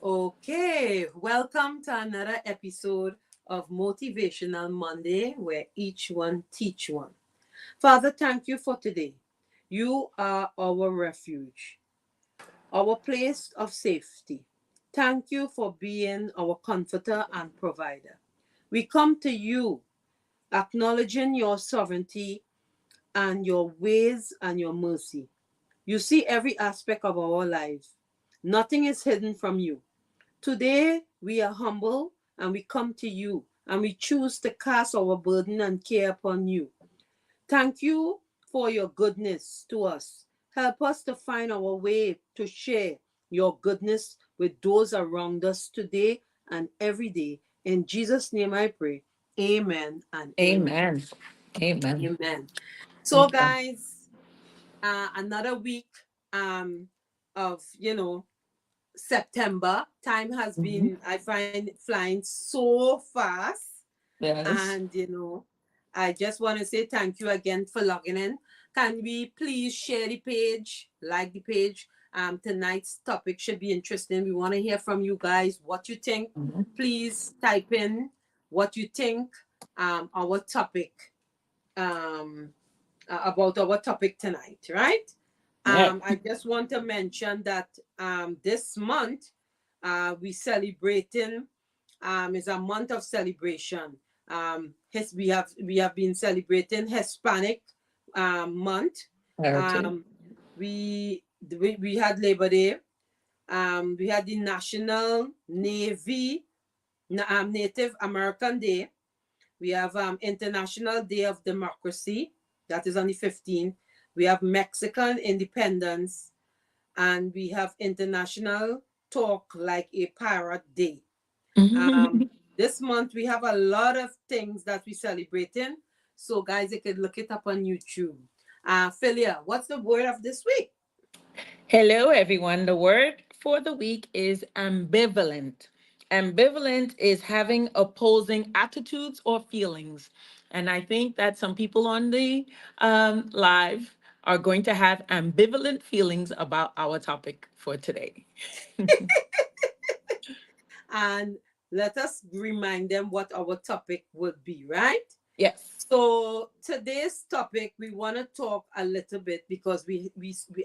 Okay, welcome to another episode of Motivational Monday, where each one teach one. Father, thank you for today. You are our refuge, our place of safety. Thank you for being our comforter and provider. We come to you acknowledging your sovereignty and your ways and your mercy. You see every aspect of our lives. Nothing is hidden from you. Today, we are humble and we come to you and we choose to cast our burden and care upon you. Thank you for your goodness to us. Help us to find our way to share your goodness with those around us today and every day. In Jesus' name I pray. Amen and amen. Amen. Amen. Amen. So, Okay. guys, another week of, September. Time has Mhm. been, I find it flying so fast. Yes. And, I just want to say thank you again for logging in. Can we please share the page, like the page? Tonight's topic should be interesting. We want to hear from you guys what you think. Mhm. Please type in what you think our topic um, about our topic tonight, right? Yep. I just want to mention that this month we celebrating is a month of celebration. We have been celebrating Hispanic month. Heritage. Um, we had Labor Day. We had the National Native American Day. We have International Day of Democracy. That is on the 15th. We have Mexican Independence, and we have International Talk Like a Pirate Day. Um, this month we have a lot of things that we're celebrating. So guys, you can look it up on YouTube. Philia, what's the word of this week? Hello, everyone. The word for the week is ambivalent. Ambivalent is having opposing attitudes or feelings. And I think that some people on the live are going to have ambivalent feelings about our topic for today. And let us remind them what our topic would be, right? Yes. So today's topic, we want to talk a little bit because we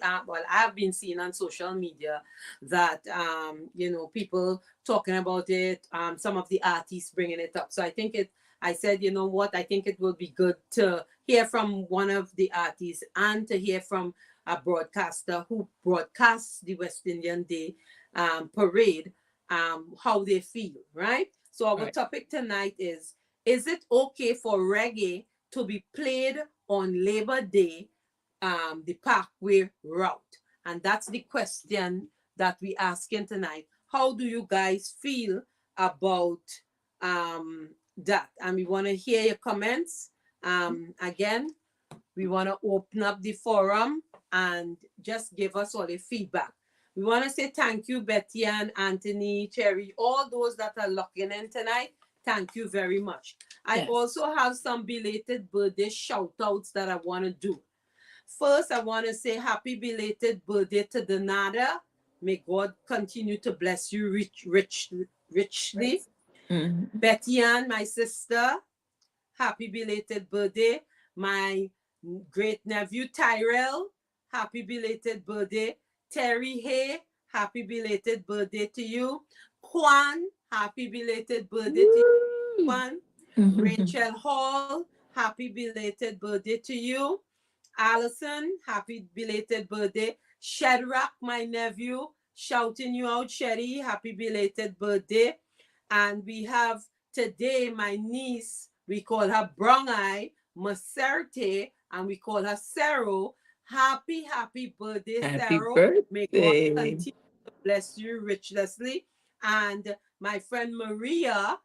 are, well, I've been seeing on social media that people talking about it, some of the artists bringing it up. So I said, you know what, I think it will be good to hear from one of the artists and to hear from a broadcaster who broadcasts the West Indian Day parade, how they feel, right? So our Right. topic tonight is it okay for reggae to be played on Labor Day, the Parkway route? And that's the question that we're asking tonight. How do you guys feel about that? And we want to hear your comments. Again, we want to open up the forum and just give us all the feedback. We want to say thank you, Betty and Anthony, Cherry, all those that are locking in tonight. Thank you very much. I Yes. also have some belated birthday shout outs that I want to do. First, I want to say happy belated birthday to Donada. May God continue to bless you richly. Mhm. Betty Ann, my sister, happy belated birthday. My great nephew Tyrell, happy belated birthday. Terry Hay, happy belated birthday to you. Kwan, happy belated birthday to you. Woo! Kwan. Rachel Hall, happy belated birthday to you. Allison, happy belated birthday. Shadrach, my nephew, shouting you out, Sherry, happy belated birthday. And we have today my niece, we call her Brown Eye, Maserte, and we call her Sarah. Happy birthday, Happy Sarah. May God birthday. continue to bless you richly. And my friend Maria,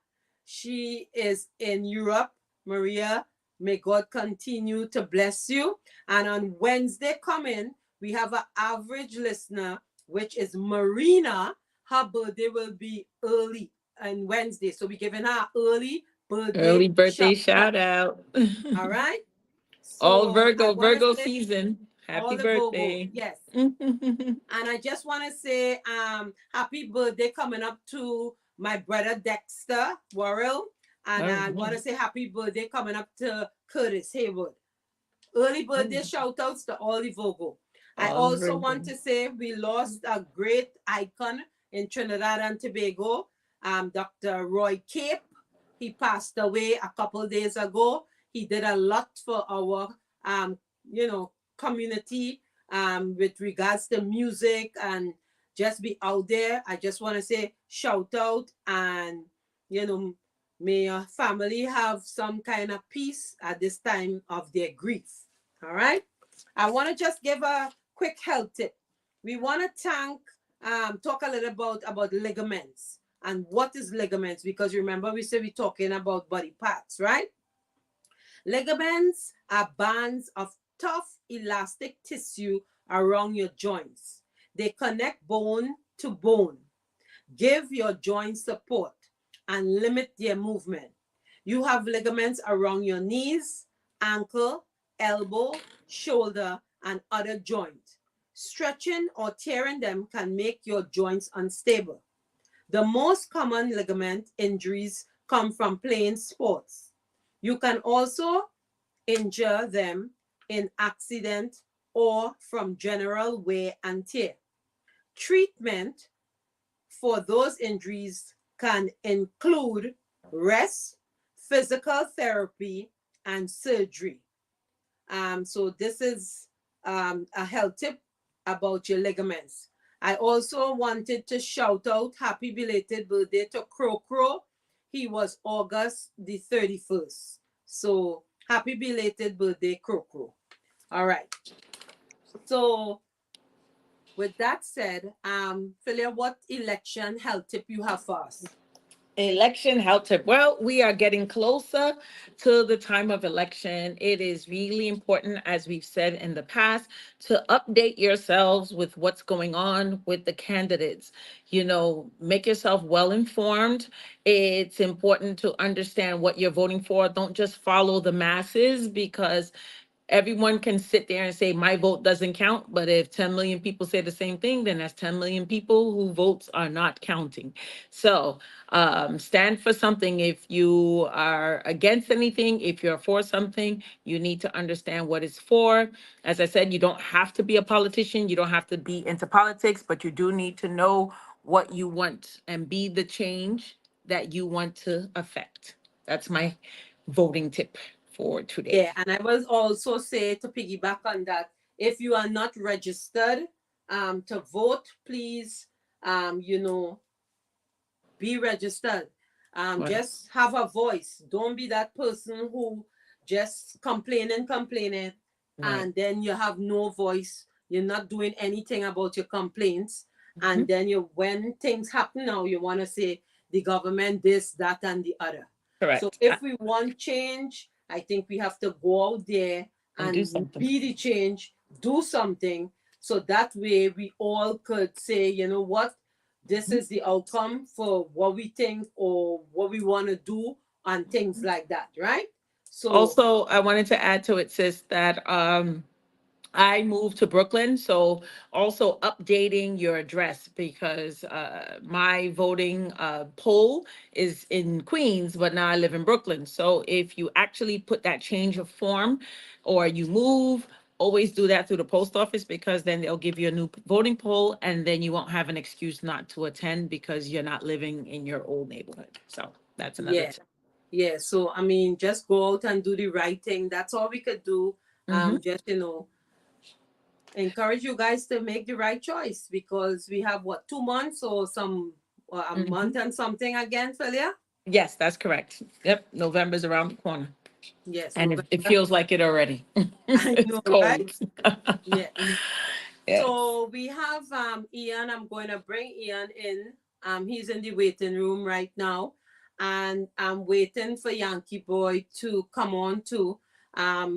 she is in Europe. Maria, may God continue to bless you. And on Wednesday coming, we have an average listener, which is Marina. Her birthday will be early on Wednesday. So we're giving her early birthday Early birthday shout out. shout out. All right. All So I Virgo, want to Virgo say season. Happy All the Virgo, birthday. yes. And I just want to say happy birthday coming up to my brother Dexter Worrell. And All I want to right. say happy birthday coming up to Curtis Haywood. Early birthday shout outs to all the Virgo. I All also Virgo. want to say we lost a great icon in Trinidad and Tobago, Dr. Roy Cape. He passed away a couple days ago. He did a lot for our, um, community with regards to music and just be out there. I just want to say shout out and, you know, may your family have some kind of peace at this time of their grief. All right. I want to just give a quick health tip. We want to talk a little about ligaments and what is ligaments, because remember we said we're talking about body parts, right? Ligaments are bands of tough elastic tissue around your joints. They connect bone to bone, give your joints support, and limit their movement. You have ligaments around your knees, ankle, elbow, shoulder, and other joints. Stretching or tearing them can make your joints unstable. The most common ligament injuries come from playing sports. You can also injure them in accident or from general wear and tear. Treatment for those injuries can include rest, physical therapy, and surgery. So this is a health tip about your ligaments. I also wanted to shout out happy belated birthday to Crow Crow. He was August the 31st. So happy belated birthday, Crow Crow. All right. So with that said, Philia, what election health tip you have for us? Election health tip. Well, we are getting closer to the time of election. It is really important, as we've said in the past, to update yourselves with what's going on with the candidates. Make yourself well informed. It's important to understand what you're voting for. Don't just follow the masses, because everyone can sit there and say my vote doesn't count, but if 10 million people say the same thing, then that's 10 million people who votes are not counting. So stand for something. If you are against anything, if you're for something, you need to understand what it's for. As I said, you don't have to be a politician, you don't have to be into politics, but you do need to know what you want and be the change that you want to affect. That's my voting tip for today. Yeah, and I will also say to piggyback on that, if you are not registered to vote, please be registered. Right. Just have a voice. Don't be that person who just complaining, Right. and then you have no voice. You're not doing anything about your complaints, Mhm. and then when things happen now, you want to say the government this, that, and the other. So Correct. if we want change, I think we have to go out there And do and something. be the change, do something, so that way we all could say, you know what, this Mhm. is the outcome for what we think or what we want to do and things like that, right? So Also, I wanted to add to it, sis, that I moved to Brooklyn, so also updating your address, because my voting poll is in Queens, but now I live in Brooklyn. So if you actually put that change of form or you move, always do that through the post office, because then they'll give you a new voting poll, and then you won't have an excuse not to attend because you're not living in your old neighborhood. So that's another yeah, tip. yeah. So I mean, just go out and do the right thing. That's all we could do. Hmm. Just encourage you guys to make the right choice, because we have what, 2 months or a Hmm. month and something again, Philia? Yes, that's correct. Yep, November's around the corner. Yes, And it November. feels like it already. I It's know, cold. right? Yeah. Yes. So we have Ian. I'm going to bring Ian in. He's in the waiting room right now, and I'm waiting for Yankee Boy to come on too,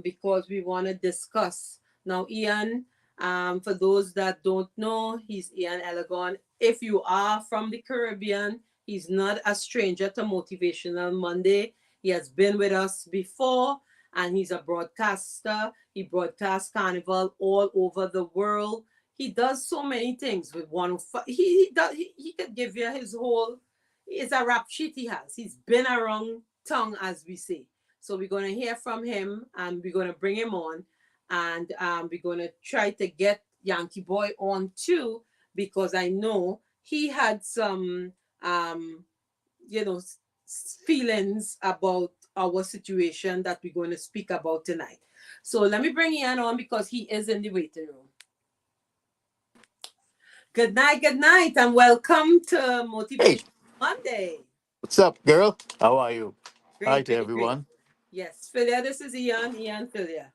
because we want to discuss. Now, Ian, for those that don't know, he's Ian Elegon. If you are from the Caribbean, he's not a stranger to Motivational Monday. He has been with us before, and he's a broadcaster. He broadcasts Carnival all over the world. He does so many things with one of he could give you his whole. It's a rap sheet he has. He's been around tongue, as we say. So we're gonna hear from him, and we're gonna bring him on, and we're gonna try to get Yankee Boy on too, because I know he had some you know feelings about our situation that we're going to speak about tonight. So let me bring Ian on because he is in the waiting room. Good night, and welcome to Hey, Motivation Monday. what's up, girl? How are you? Hi Great, to great, great. everyone. Yes, Philia, this is Ian Philia.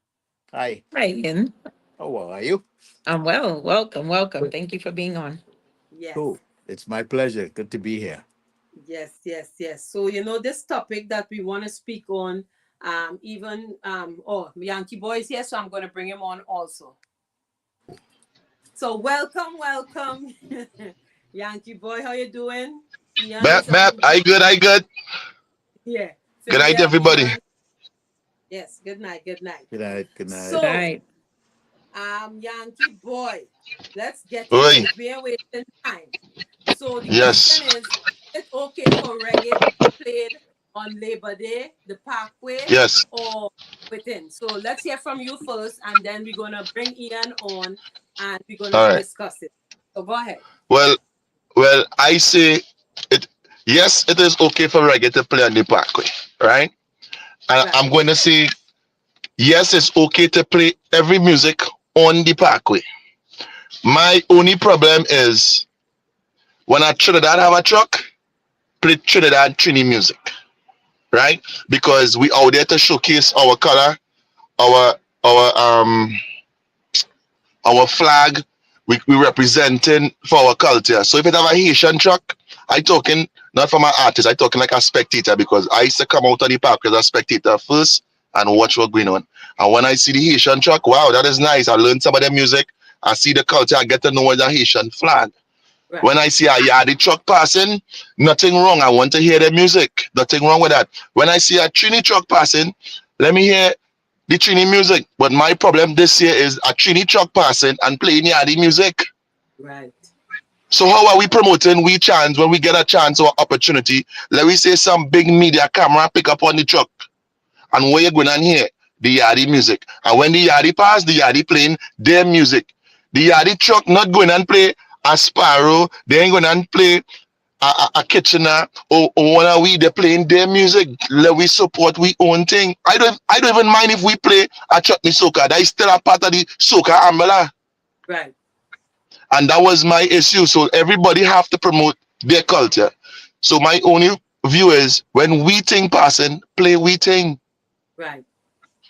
Hi, Hi, Ian. how are you? I'm well. Welcome, welcome. Thank you for being on. Yes, Cool. It's my pleasure. Good to be here. yes. So this topic that we want to speak on, even Yankee Boy is here, so I'm going to bring him on also. So welcome, Yankee Boy. How you doing? Ian Map, is map. on. I good, I good. Yeah, Good night, Philia, everybody. Ian. Yes, good night, good night. Good night. Good Good night. So, night. Yankee Boy, let's get into Oi, it. We are wasting time. So the question yes. is it okay for reggae to be played on Labor Day, the Parkway, Yes. or within? So let's hear from you first, and then we're gonna bring Ian on, and we're gonna All right. discuss it. So go ahead. Well, I say it. Yes, it is okay for reggae to play on the parkway, right? And Right, I'm going to say yes, it's okay to play every music on the parkway. My only problem is when I Trinidad have a truck, play Trinidad Trini music, right? Because we out there to showcase our color, our our um our flag, we representing for our culture. So if it have a Haitian truck, I talking not from an artist, I talking like a spectator because I used to come out on the park as a spectator first and watch what going on. And when I see the Haitian truck, wow, that is nice. I learn some of their music. I see the culture. I get to know the Haitian flag. right, When I see a Yardie truck passing, nothing wrong. I want to hear the music. Nothing wrong with that. When I see a Trini truck passing, let me hear the Trini music. But my problem this year is a Trini truck passing and playing Yardie music. right, So how are we promoting we chance when we get a chance or opportunity? Let me say some big media camera pick up on the truck. And where you going on here? The Yardie music. And when the Yardie pass, the Yardie playing their music. The Yardie truck not going and play a Sparrow. They ain't going and play a Kitchener or one of we they playing their music. Let we support we own thing. I don't even mind if we play a chutney soca. That is still a part of the soca umbrella. right, And that was my issue. So everybody have to promote their culture. So my only view is when we think passing, play we think. right,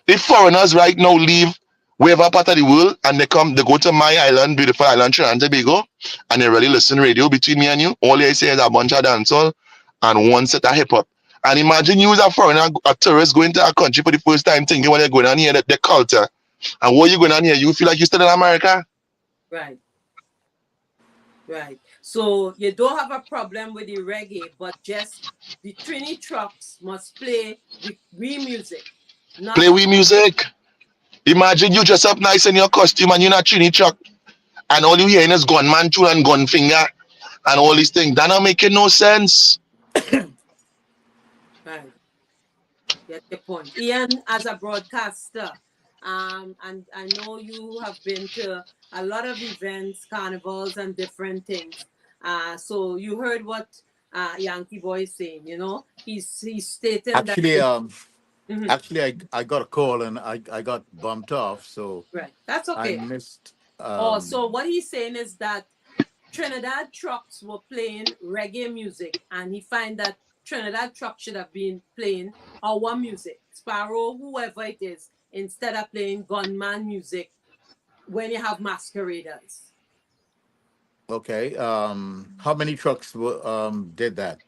If foreigners right now leave wherever part of the world and they go to my island, beautiful island, Trinidad and Tobago, and they really listen radio between me and you, all they say is a bunch of dancehall and one set of hip hop. And imagine you as a foreigner, a tourist going to a country for the first time thinking when they're going on here, the culture. And what you going on here, you feel like you're still in America? right, right. So you don't have a problem with the reggae, but just the Trini trucks must play the re music, not Play we music. Imagine you dress up nice in your costume and you're not Trini truck and all you hearing is gunman tune and gun finger and all these things. That not making no sense. right. Get your point. Ian, as a broadcaster, and I know you have been to a lot of events, carnivals, and different things. So you heard what Yankee Boy is saying. He's stating that Actually, it. um, Mhm. actually, I got a call and I got bumped off, so Right. That's I okay. missed. Oh, so what he's saying is that Trinidad trucks were playing reggae music, and he find that Trinidad truck should have been playing our music, Sparrow, whoever it is, instead of playing gunman music when you have masqueraders. Okay. How many trucks did that?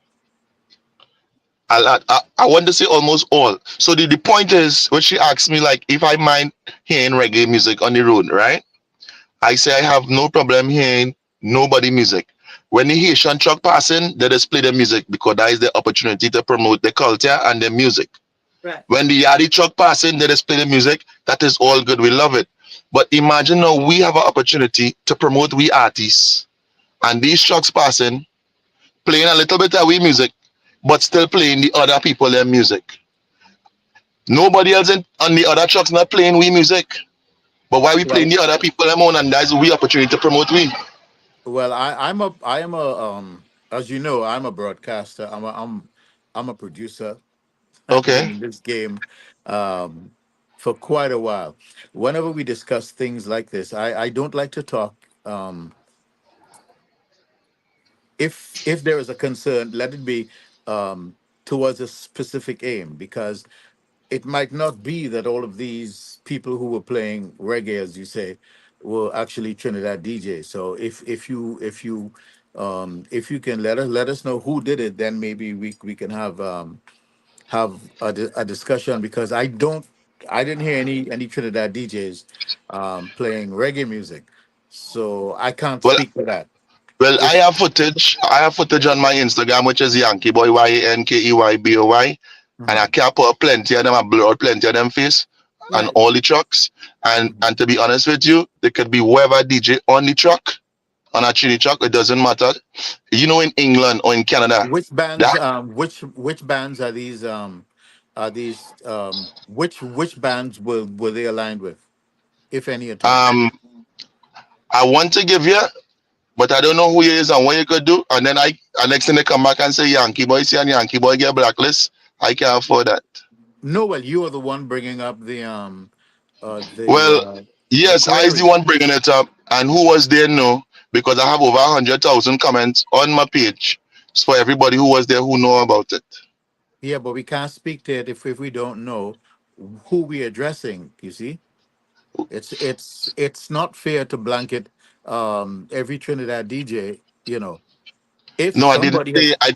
I want to say almost all. So the point is, when she asked me like if I mind hearing reggae music on the road, right? I say I have no problem hearing nobody music. When the Haitian truck passing, they just play the music because that is the opportunity to promote the culture and the music. Right. When the Yardie truck passing, they just play the music. That is all good. We love it. But imagine now we have an opportunity to promote we artists, and these trucks passing, playing a little bit of we music, but still playing the other people their music. Nobody else on the other trucks not playing we music. But why we playing Well, the other people them on, and that's we opportunity to promote we. I am a as you know, I'm a broadcaster. I'm a producer. I've been Okay. in this game um, for quite a while. Whenever we discuss things like this, I don't like to talk. Um, if there is a concern, let it be towards a specific aim, because it might not be that all of these people who were playing reggae, as you say, were actually Trinidad DJs. So if you can let us know who did it, then maybe we can have a discussion, because I didn't hear any Trinidad DJs playing reggae music, so I can't Well, speak to that. well, I If have footage. I have footage on my Instagram, which is Yankee Boy Yankeyboy, and I Mhm, can't put plenty of them. I blur out plenty of them face and Right. all the trucks. And mhm. to be honest with you, there could be whoever DJ on the truck, on a Trini truck. It doesn't matter. You know, in England or in Canada, that Which bands are these which bands were they aligned with, if any at all? um, I want to give you, but I don't know who he is and what you could do. And then next thing they come back and say Yankee Boy, see, and Yankee Boy get blacklist. I can't afford that. No, well, you are the one bringing up Well, the yes, I is the query. one bringing it up, and who was there? No, because I have over 100,000 comments on my page. It's for everybody who was there who know about it. Yeah, but we can't speak to it if we don't know who we're addressing. You see, it's not fair to blanket every Trinidad DJ. You know, if No, I didn't somebody say has. I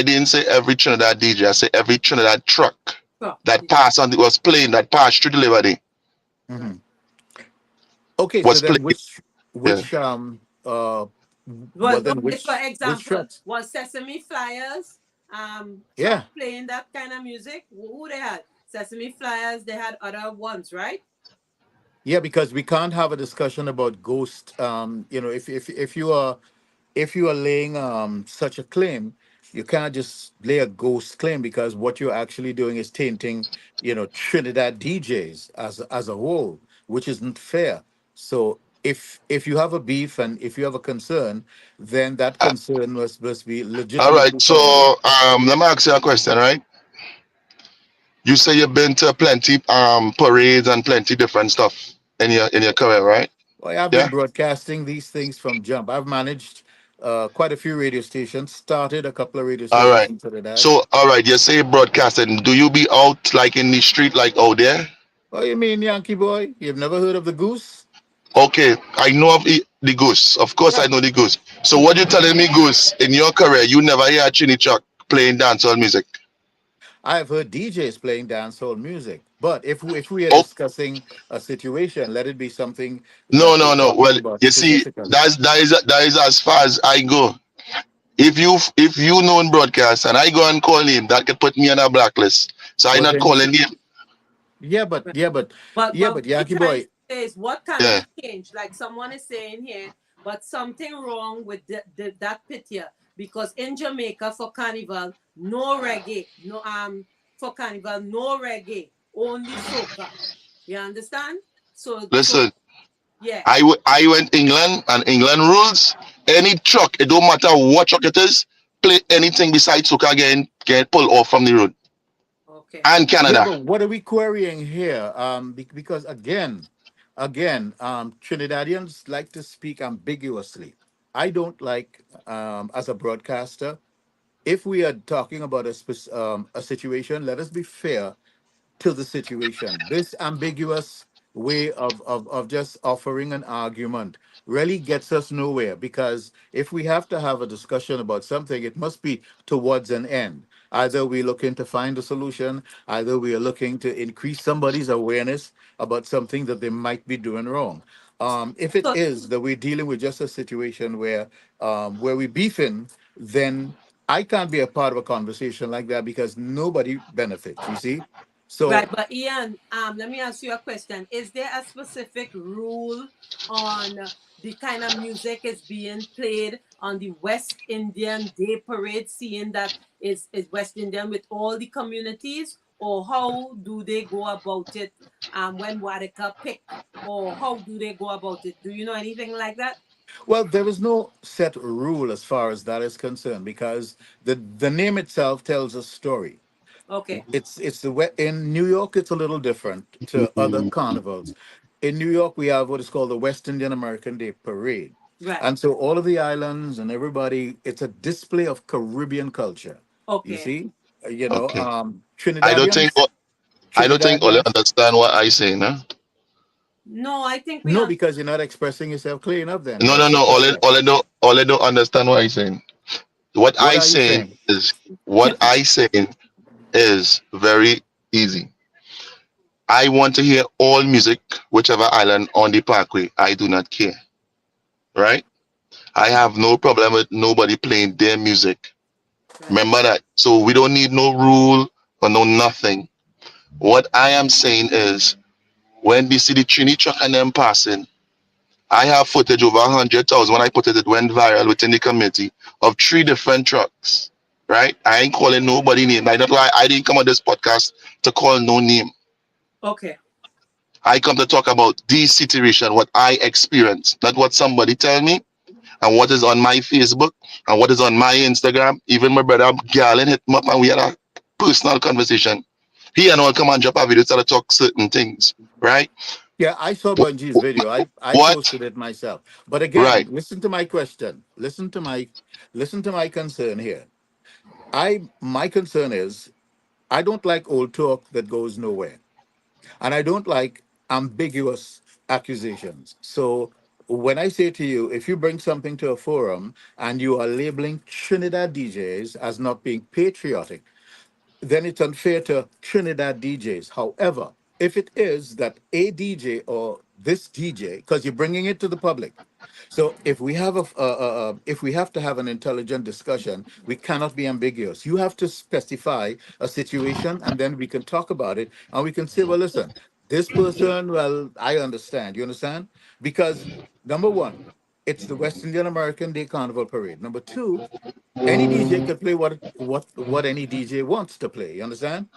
didn't say every Trinidad DJ. I say every Trinidad truck So, that yeah. passed on was playing, that passed through delivery Right. Mhm. Okay, so was then playing. Yeah. which well Was then okay, for which example, trucks? was Sesame Flyers truck Yeah, playing that kind of music? Who they had? Sesame Flyers, they had other ones, right? yeah, because we can't have a discussion about ghost. You know, if you are laying such a claim, you can't just lay a ghost claim, because what you're actually doing is tainting, Trinidad DJs as a whole, which isn't fair. So if you have a beef and if you have a concern, then that Uh, concern must be all right. legitimately So founded. let me ask you a question. Right? You say you've been to plenty parades and plenty different stuff in your career, right? Well, I've been Yeah. broadcasting these things from jump. I've managed quite a few radio stations, started a couple of radio All stations right. in Trinidad. So, all right, you say broadcasting. Do you be out like in the street, like out there? Oh, you mean Yankee Boy? You've never heard of the goose? Okay, I know of the goose. Of course, I Yeah. know the goose. So, what you telling me, goose? In your career, you never hear a chinny truck playing dancehall music? I have heard DJs playing dancehall music, but if we are Oh, discussing a situation, let it be something no, that we're no, no. talking Well, about you see, specifically. that is as far as I go. If you know in broadcast and I go and call him, that could put me on a blacklist. So I But not then you calling see, him. yeah, but Right. yeah, but yeah, But but what we're Yankee trying Boy, to say is what can Yeah. be changed? Like someone is saying here, but something wrong with that picture because in Jamaica for Carnival, no reggae, no for Carnival, no reggae, only soca. You understand? So Listen, yeah. I went England and England rules. Any truck, it don't matter what truck it is, play anything besides soca again, get pulled off from the road. Okay. And yeah, Canada. but what are we querying here? Because again, Trinidadians like to speak ambiguously. I don't like, as a broadcaster, if we are talking about a situation, let us be fair to the situation. This ambiguous way of just offering an argument really gets us nowhere, because if we have to have a discussion about something, it must be towards an end. Either we're looking to find a solution, either we are looking to increase somebody's awareness about something that they might be doing wrong. If it So is that we're dealing with just a situation where we beefing, then I can't be a part of a conversation like that, because nobody benefits. You see, So Right, but Ian, let me ask you a question. Is there a specific rule on the kind of music is being played on the West Indian Day Parade, seeing that is West Indian with all the communities, or how do they go about it when Wadika pick, or how do they go about it? Do you know anything like that? well, there is no set rule as far as that is concerned because the name itself tells a story. Okay, It's in New York. It's a little different to other carnivals. In New York, we have what is called the West Indian American Day Parade, right. and so all of the islands and everybody, it's a display of Caribbean culture. You Okay. see, Okay. I don't think Trinidadians, I don't think Ole Trinidadians. understand what I say, no? No, I think we No, are. because you're not expressing yourself clear enough. Then No, what's no, the no. question? Ole don't understand what I saying. What What I are you saying saying? is what I saying is very easy. I want to hear all music, whichever island on the parkway. I do not care, right? I have no problem with nobody playing their music. Right. Remember that. So we don't need no rule or no nothing. What I am saying is when we see the Trini truck and them passing, I have footage over 100,000 when I put it, it went viral within the community of three different trucks. Right? I ain't calling nobody name. That's why I didn't come on this podcast to call no name. Okay. I come to talk about this situation, what I experienced, not what somebody tell me, and what is on my Facebook and what is on my Instagram. Even my brother Galen hit me up and we had a personal conversation. He and all come and drop a video to talk certain things, right? Yeah, I saw What? Bunji's video. I What? posted it myself. But again, Right. listen to my question. Listen to my concern here. My concern is I don't like old talk that goes nowhere. And I don't like ambiguous accusations. So when I say to you, if you bring something to a forum and you are labeling Trinidad DJs as not being patriotic, then it's unfair to Trinidad DJs. However, if it is that a DJ or this DJ, because you're bringing it to the public, so if we have to have an intelligent discussion, we cannot be ambiguous. You have to specify a situation, and then we can talk about it, and we can say, well, listen, this person, well, I understand. You understand? Because number one, it's the West Indian American Day Carnival Parade. Number two, any DJ can play what any DJ wants to play. You understand?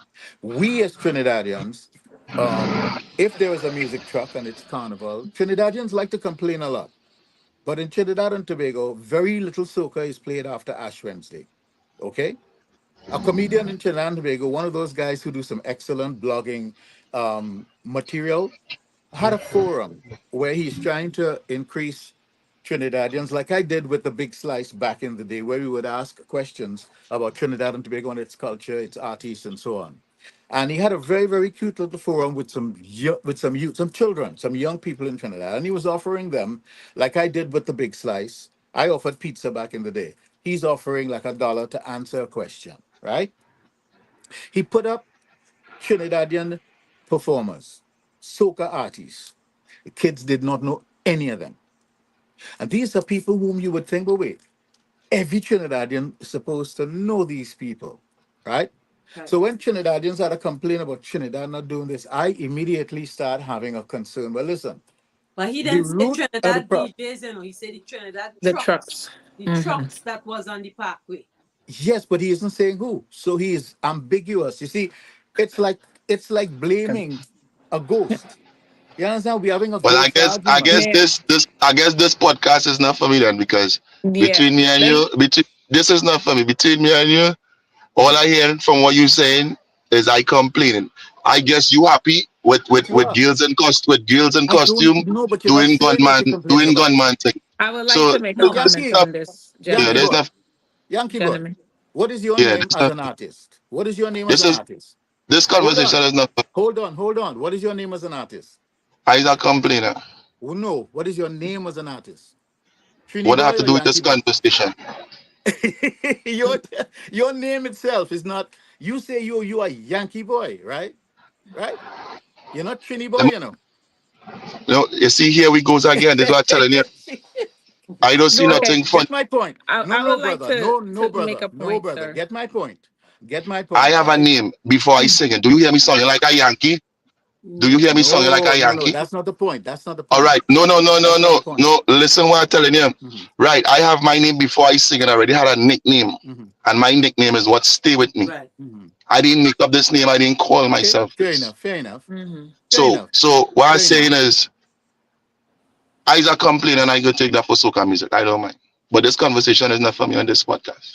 We as Trinidadians, if there is a music truck and it's carnival, Trinidadians like to complain a lot. But in Trinidad and Tobago, very little soca is played after Ash Wednesday. Okay? A comedian in Trinidad and Tobago, one of those guys who do some excellent blogging material, had a forum where he's trying to increase Trinidadians, like I did with the Big Slice back in the day, where we would ask questions about Trinidad and Tobago and its culture, its artists, and so on. And he had a very, very cute little forum with some youth, some children, some young people in Trinidad, and he was offering them, like I did with the Big Slice. I offered pizza back in the day. He's offering like $1 to answer a question, right? He put up Trinidadian performers, soca artists. The kids did not know any of them. And these are people whom you would think, well, wait, every Trinidadian is supposed to know these people, right? Right. So when Trinidadians had a complaint about Trinidad not doing this, I immediately start having a concern. Well, listen, But he the didn't say root of the Trinidad problem, DJs, he said the Trinidad The trucks. trucks. The Hmm. trucks that was on the parkway. yes, but he isn't saying who. So he is ambiguous. You see, it's like it's like blaming a ghost. You understand? We're having a Well, ghost I argument. guess Yeah. this podcast is not for me then because Yeah. between me and Let's you, between this is not for me. Between me and you, all I hear from what you saying is I complaining. I guess you happy with Sure. girls in I don't costume know, but you're not saying what you're complaining doing about. gunman thing. I would like So to make So a there's comment Yankee, not, on this, yeah, Yankee gentlemen. there's boy, not, Yankee boy, Gentlemen. what is your yeah, name there's as not, an artist? What is your name as this an is artist? this Hold conversation on. is not. Hold on. What is your name as an artist? I not complaining. Oh, no. What is your name as an artist? Trini What I have boy to or do with this Yankee boy? conversation? your your name itself is not. You say you are Yankee boy, right? Right? You're not Trini boy, you know. You see, here we goes again. This is what I'm telling you. I don't see No, Okay. nothing funny. get my point. I would like Brother. No, to make brother. a No, point, brother. sir. Get my point. Get my I point, have a right? name before I sing it. Do you hear me sounding like a Yankee? Do you No. hear me sounding like No, a no, no. Yankee? That's not the point. That's not the All point. right. No, no, no, no, That's not the no, point. no. Listen what I'm telling you. Hmm. Right. I have my name before I sing it. I already had a nickname. Hmm. And my nickname is what stay with me. Right. Hmm. I didn't make up this name. I didn't call Okay, myself fair this. enough. Fair enough. Mm-hmm. Fair So enough. so what I'm Fair enough. saying is I's a complaint and I go take that for soca music. I don't mind. But this conversation is not for me on this podcast.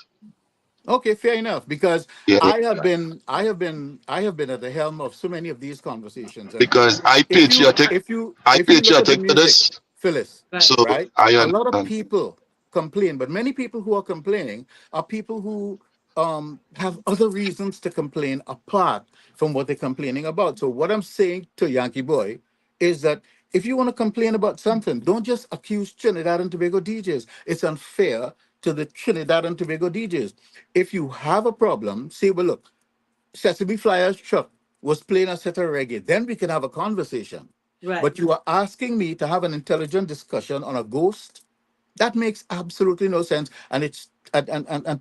Okay, fair enough. Because Yeah. I have been at the helm of so many of these conversations, and Because I if you patriotic. if you I if you look at the patriotic to music, this. Phyllis, Right. So right? I A lot of understand. people complain, but many people who are complaining are people who have other reasons to complain apart from what they're complaining about. So what I'm saying to Yankee Boy is that if you want to complain about something, don't just accuse Trinidad and Tobago DJs. It's unfair to the Trinidad and Tobago DJs. If you have a problem, say, well, look, Sesame Flyers truck was playing a set of reggae, then we can have a conversation. Right. But you are asking me to have an intelligent discussion on a ghost? That makes absolutely no sense. And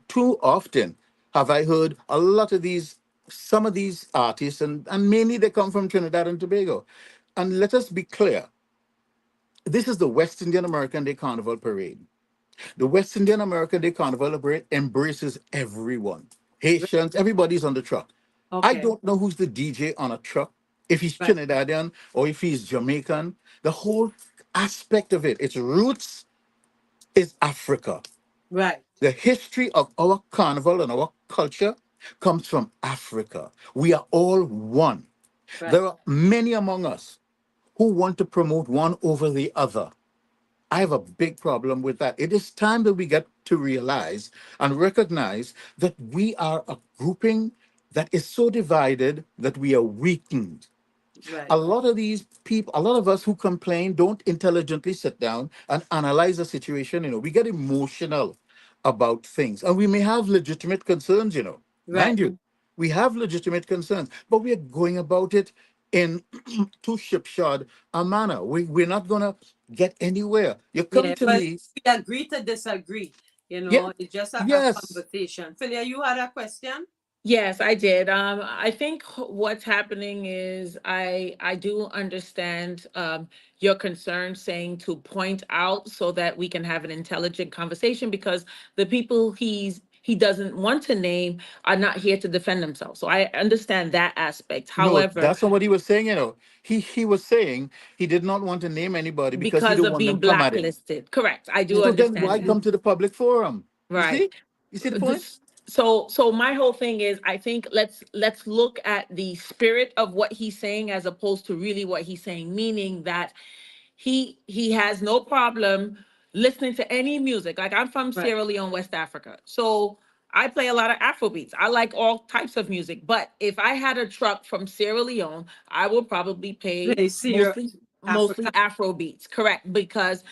too often have I heard a lot of these, some of these artists, and mainly they come from Trinidad and Tobago. And let us be clear, this is the West Indian American Day Carnival Parade. The West Indian American Day Carnival Parade embraces everyone. Right. Haitians, everybody's on the truck. I Okay. don't know who's the DJ on a truck, if he's Right. Trinidadian or if he's Jamaican. The whole aspect of it, its roots is Africa. Right. The history of our carnival and our culture comes from Africa. We are all one. Right. There are many among us who want to promote one over the other. I have a big problem with that. It is time that we get to realize and recognize that we are a grouping that is so divided that we are weakened. A Right. lot of these people, a lot of us who complain don't intelligently sit down and analyze the situation. We get emotional about things, and we may have legitimate concerns. Right. Mind you, we have legitimate concerns, but we are going about it in too shipshod a manner. We're not gonna get anywhere. You come Yeah. to But me, we agree to disagree. yeah, It's just a yes, conversation. Philia, you had a question? Yes, I did. I think what's happening is I do understand your concern, saying to point out so that we can have an intelligent conversation, because the people he doesn't want to name are not here to defend themselves. So I understand that aspect. no, However, that's not what he was saying. He was saying he did not want to name anybody because he because don't of want being them come at him. blacklisted, correct? I do So then understand why that. come to the public forum? You Right. see? You see the point? This, so my whole thing is, I think let's look at the spirit of what he's saying as opposed to really what he's saying, meaning that he has no problem listening to any music. Like, I'm from Right. Sierra Leone, West Africa. So I play a lot of Afro beats. I like all types of music. But if I had a truck from Sierra Leone, I would probably play They see your mostly African. Afro beats, correct? Because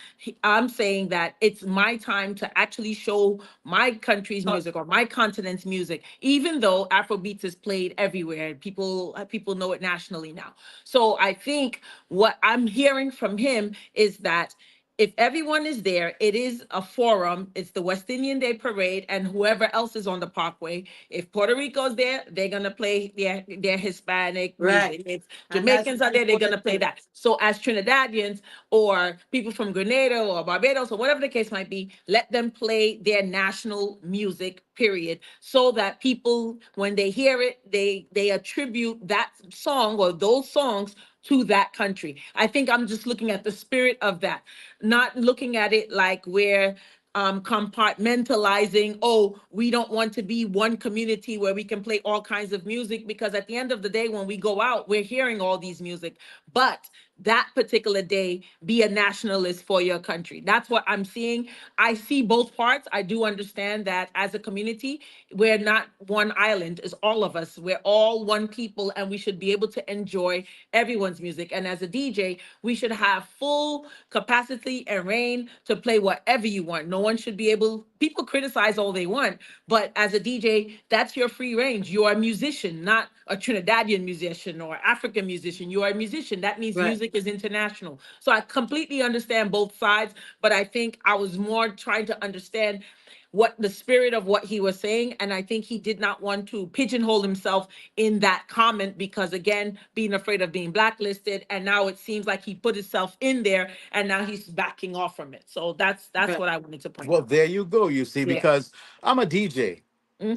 I'm saying that it's my time to actually show my country's music or my continent's music, even though Afro beats is played everywhere and people know it nationally now. So I think what I'm hearing from him is that if everyone is there, it is a forum. It's the West Indian Day Parade, and whoever else is on the Parkway. If Puerto Rico's there, they're gonna play their Hispanic Right. music. If And that's Jamaicans are the there, they're important gonna play thing. that. So as Trinidadians or people from Grenada or Barbados or whatever the case might be, let them play their national music, period, so that people, when they hear it, they attribute that song or those songs to that country. I think I'm just looking at the spirit of that, not looking at it like we're compartmentalizing. Oh, we don't want to be one community where we can play all kinds of music, because at the end of the day, when we go out, we're hearing all these music. But that particular day, be a nationalist for your country. That's what I'm seeing. I see both parts. I do understand that as a community, we're not one island. It's all of us. We're all one people, and we should be able to enjoy everyone's music. And as a DJ, we should have full capacity and reign to play whatever you want. No one should be able, people criticize all they want, but as a DJ, that's your free range. You are a musician, not a Trinidadian musician or African musician. You are a musician. That means Right. music is international. So I completely understand both sides, but I think I was more trying to understand what the spirit of what he was saying. And I think he did not want to pigeonhole himself in that comment because, again, being afraid of being blacklisted. And now it seems like he put himself in there and now he's backing off from it. So that's Right. what I wanted to point Well, out. there you go. You see, Yeah. because I'm a DJ,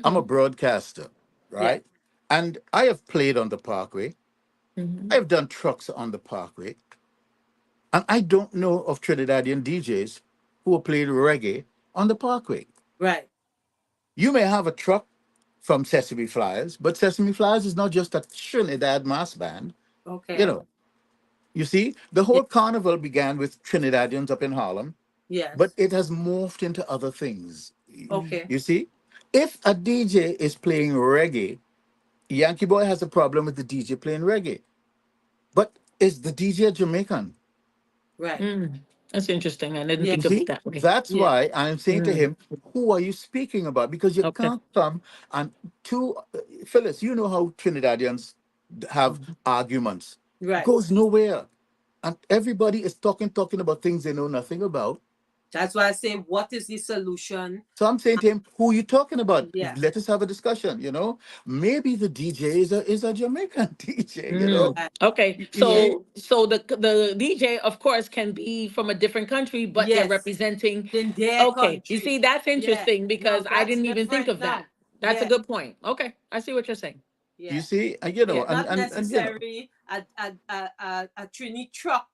I'm a Mm-hmm. broadcaster, Yeah. right? And I have played on the Parkway. Mm-hmm. I've done trucks on the Parkway, and I don't know of Trinidadian DJs who have played reggae on the Parkway. Right. You may have a truck from Sesame Flyers, but Sesame Flyers is not just a Trinidad mass band. You Okay. know, you see, the Yeah. whole carnival began with Trinidadians up in Harlem, but Yes. it has morphed into other things. Okay. You see, if a DJ is playing reggae, Yankee Boy has a problem with the DJ playing reggae. But is the DJ Jamaican? Right. Mm. That's interesting. I didn't Yeah. You think of it see, that way. that's Yeah. why I'm saying to Mm. him, who are you speaking about? Because you Okay. can't come and two, Phyllis, you know how Trinidadians have Mhm. arguments. Right. Goes nowhere. And everybody is talking about things they know nothing about. That's why I say, what is the solution? So I'm saying to him, who are you talking about? Yeah. Let us have a discussion, you know? Maybe the DJ is a Jamaican DJ, you know? Mm. Right. Okay. You Yeah. see? So the DJ, of course, can be from a different country, but they're Yes. representing. In their Okay. You country. see, that's Yeah. interesting Now because I that's didn't even think different of that. now. That's a Yeah. good point. Okay. I see what you're saying. You Yeah. see? And, you know, It's Yeah. not and you know, necessarily a Trini truck.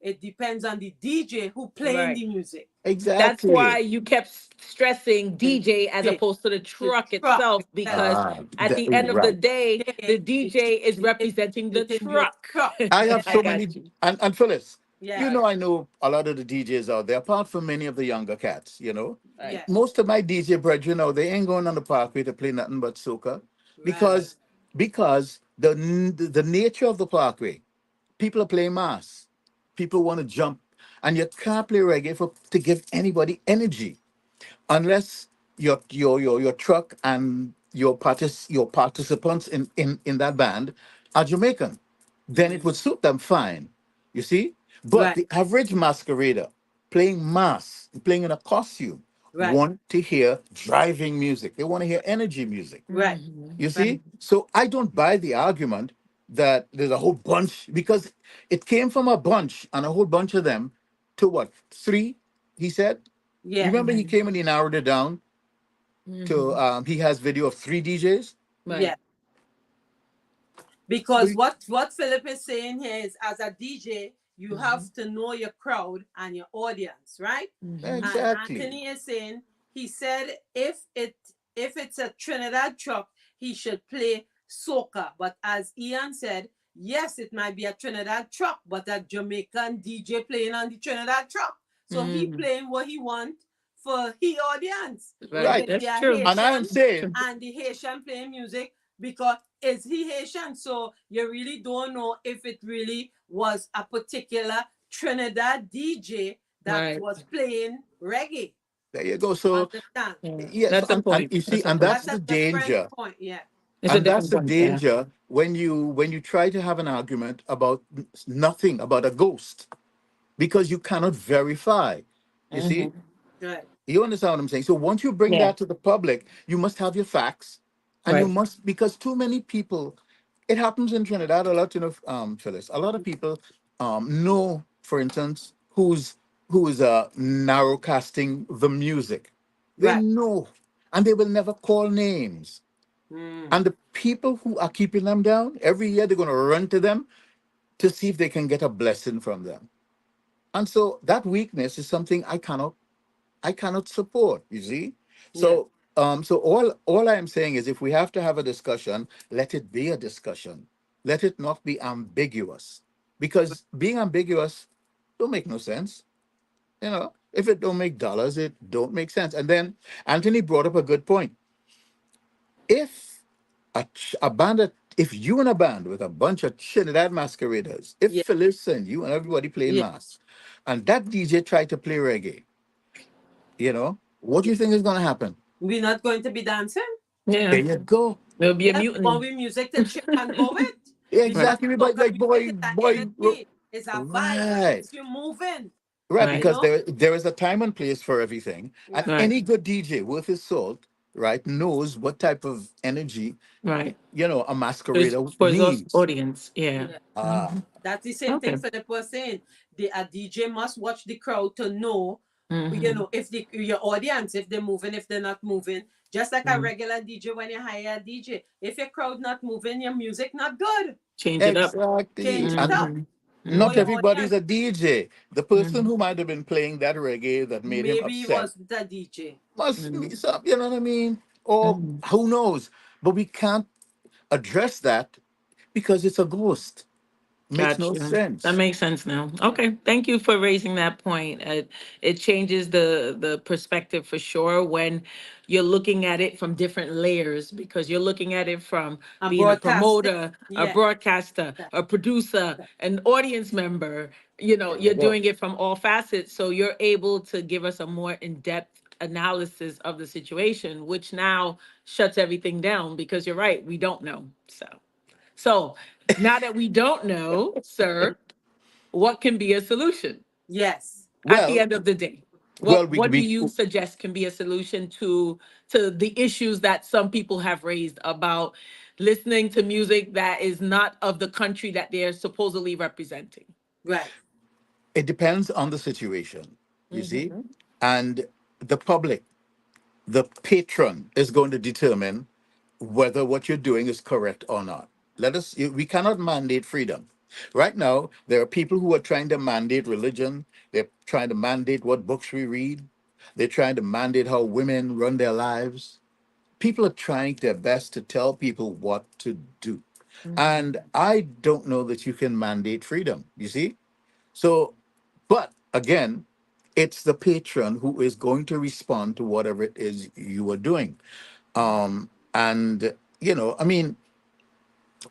It depends on the DJ who playing Right. the music. That's why exactly. you kept stressing The DJ as DJ, opposed to the the truck truck, itself, because exactly. Ah, at the end of the right. day, Day, the the DJ is DJ representing the in your truck. truck. I have I so Yeah. many, got you. and Phyllis, you Yeah. know, Right. I know a lot of the DJs out there, apart from many of the younger cats, you know. Right. Yeah. Most of my DJ brethren, know they ain't going on the parkway to play nothing but soca Right. Right. because the nature of the parkway, people are playing mass. People want to jump, and you can't play reggae for to give anybody energy unless your truck and your participants in that band are Jamaican, then Mm. it would suit them fine. You see? But Right. the average masquerader playing mass, playing in a costume, Right. want to hear driving music. They want to hear energy music. Right. Mhm. You Right. see? So I don't buy the argument that there's a whole bunch because it came from a bunch and a whole bunch of them to what? Three, he said? You Yeah. remember he Mhm. came and he narrowed it down to Mhm. he has video of three DJs. Yeah. Right. So Because what Philip is saying here is, as a DJ, you Mhm. have to know your crowd and your audience, right? Mhm. And exactly. Anthony is saying, he said if it's a Trinidad truck, he should play soca. But as Ian said, yes, it might be a Trinidad truck, but a Jamaican DJ playing on the Trinidad truck. So he Mm. playing what he want for his audience. If Right. Right. it be That's a true. And I am Haitian That's saying, true. and the Haitian playing music, because is he Haitian? So you really don't know if it really was a particular Trinidad DJ that Right. was playing reggae. there you go. So Understand? Yeah. yes, That's a and point. you see, That's a and point. that's That's a the different danger. point. Yeah. It's a And that's different the point. Yeah. danger when you try to have an argument about nothing, about a ghost, because you cannot verify. You see? Mhm. Right. You understand what I'm saying? So once you bring Yeah. that to the public, you must have your facts, and you Right. must because too many people. It happens in Trinidad a lot, you know, Phyllis. A lot of people know, for instance, who is narrow casting the music. They Right. know, and they will never call names. Mm. And the people who are keeping them down every year, they're going to run to them to see if they can get a blessing from them. And so that weakness is something I cannot support, you see? Yeah. So all I am saying is if we have to have a discussion, let it be a discussion. Let it not be ambiguous. Because being ambiguous don't make no sense. You know, if it don't make dollars, it don't make sense. And then Anthony brought up a good point. If a band if you in a band with a bunch of Trinidad masqueraders, if Yeah. Phyllis and you and everybody playing Yeah. mass, and that DJ tried to play reggae, you know, what do Yeah. you think is gonna happen? We're not going to be dancing. There Yeah. you go. There'll be a Yes, we want mutiny. we music to cheer and go with. Yeah, Right. Because exactly. Everybody soca like music boy, is an boy, energy. It's a vibe. It right. gets you moving. Right, Right. you because know? there is a time and place for everything, and Right. Right. any good DJ worth his salt, right, knows what type of energy Right. a masquerader For his needs. audience. Yeah. Yeah. Ah, Hmm. That's the same thing Okay. Philip was saying. A DJ must watch the crowd to know, Hmm. if your audience, if they're moving, if they're not moving. Just like a regular DJ, when you hire a DJ, if your crowd not moving, your music not good. Change it up. exactly. Change it And up. Hmm. Know not your Hmm. everybody's audience. a DJ. The person Hmm. who might have been playing that reggae that made him Maybe it upset was the DJ. must be Hmm. some, you know what I mean? Or Hmm. who knows? But we can't address that because it's a ghost. Makes no Gotcha. That sense. makes sense now. Okay, thank you for raising that point. It changes the perspective for sure when you're looking at it from different layers, because you're looking at it from And being a broadcasting. promoter, a Yeah. broadcaster, That, a producer, an audience member. You know, There you you're go. doing it from all facets, so you're able to give us a more in-depth analysis of the situation, which now shuts everything down because you're right, we don't know. So now that we don't know, sir, what can be a solution yes. at the Well, end of the day? well, What do you suggest can be a solution to the issues that some people have raised about listening to music that is not of the country that they're supposedly representing? Right. it depends on the situation, you see, Hmm. and the public, the patron is going to determine whether what you're doing is correct or not. We cannot mandate freedom. Right now, there are people who are trying to mandate religion. They're trying to mandate what books we read. They're trying to mandate how women run their lives. People are trying their best to tell people what to do. And I don't know that you can mandate freedom, you see? So, but again, it's the patron who is going to respond to whatever it is you are doing. And, I mean,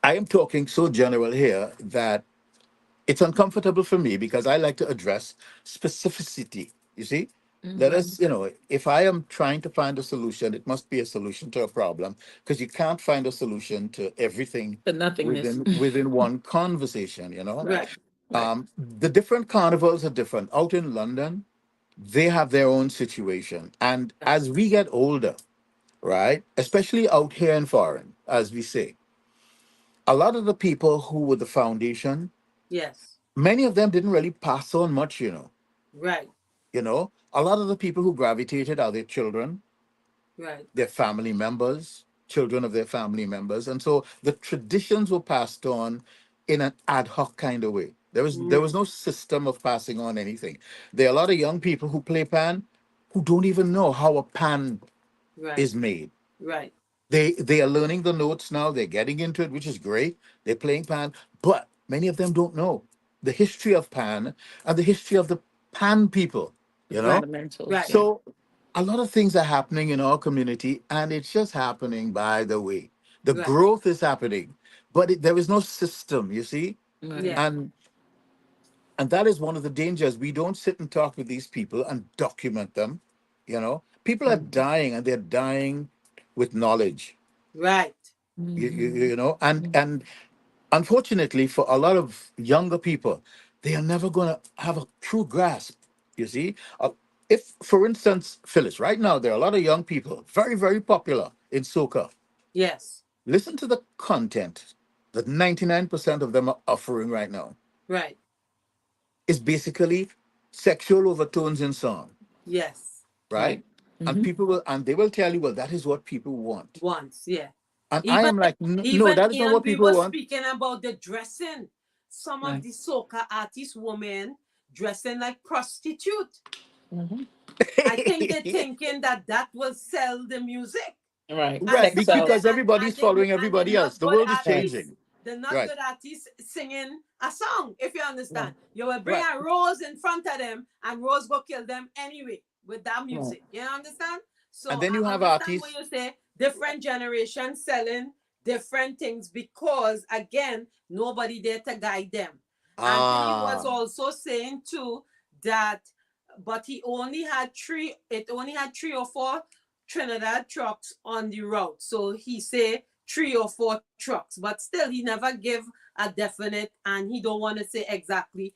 I am talking so general here that it's uncomfortable for me because I like to address specificity. You see, let Hmm. us, if I am trying to find a solution, it must be a solution to a problem because you can't find a solution to everything The nothingness. within one conversation. Right. Right. Right. The different carnivals are different. Out in London, they have their own situation, and Right. as we get older, right, especially out here in foreign, as we say, a lot of the people who were the foundation, Yes. many of them didn't really pass on much. Right. A lot of the people who gravitated are their children, Right. their family members, children of their family members. And so the traditions were passed on in an ad hoc kind of way. There was Mm. no system of passing on anything. There are a lot of young people who play pan who don't even know how a pan Right. is made. Right. They are learning the notes now, they're getting into it, which is great. They're playing pan, but many of them don't know the history of pan and the history of the pan people, The you know? fundamentals. Right. Yeah. So a lot of things are happening in our community, and it's just happening by the way. The Right. growth is happening, but there is no system, you see? Right. Yeah. And that is one of the dangers. We don't sit and talk with these people and document them. People are Mhm. dying, and they're dying with knowledge. Right. And unfortunately for a lot of younger people, they are never going to have a true grasp, you see. If, for instance, Phyllis, right now there are a lot of young people very, very popular in soca. Yes. Listen to the content that 99% of them are offering right now. Right. It's basically sexual overtones in song, Yes. right? Right. And Hmm. they will tell you, well, that is what people want. Once. Yeah. And I Even am like, no, even that is not Ian what B people was want. speaking about the dressing. Some of Right. the soca artist women dressing like prostitute. Hmm. I think they're thinking that that will sell the music. Right. And Right, Sex some of the because sells. everybody's following and they're everybody else. not The good world is Right. artists. changing. They're not Right, good artists singing a song, if you Right. understand. You will bring right. a Rose in front of them and Rose go kill them anyway with that Right. music. You understand? And So then you I have understand what artists. you say. Different generations selling different things because again, nobody there to guide them. And then he was Ah, also saying too that but it only had 3 or 4 Trinidad trucks on the route. So he say 3 or 4 trucks, but still he never give a definite and he don't want to say exactly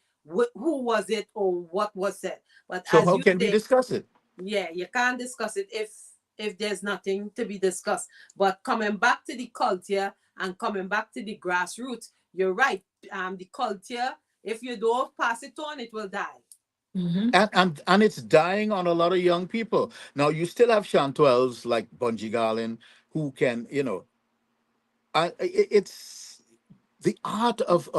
who was it or what was said. But So as how you can we say, discuss it? yeah, you can't discuss it if there's nothing to be discussed. But coming back to the culture and coming back to the grassroots, you're right. The culture, if you don't pass it on, it will die. Mm-hmm. And it's dying on a lot of young people. Now you still have Chantwells like Bungie Garlin who can, it's the art of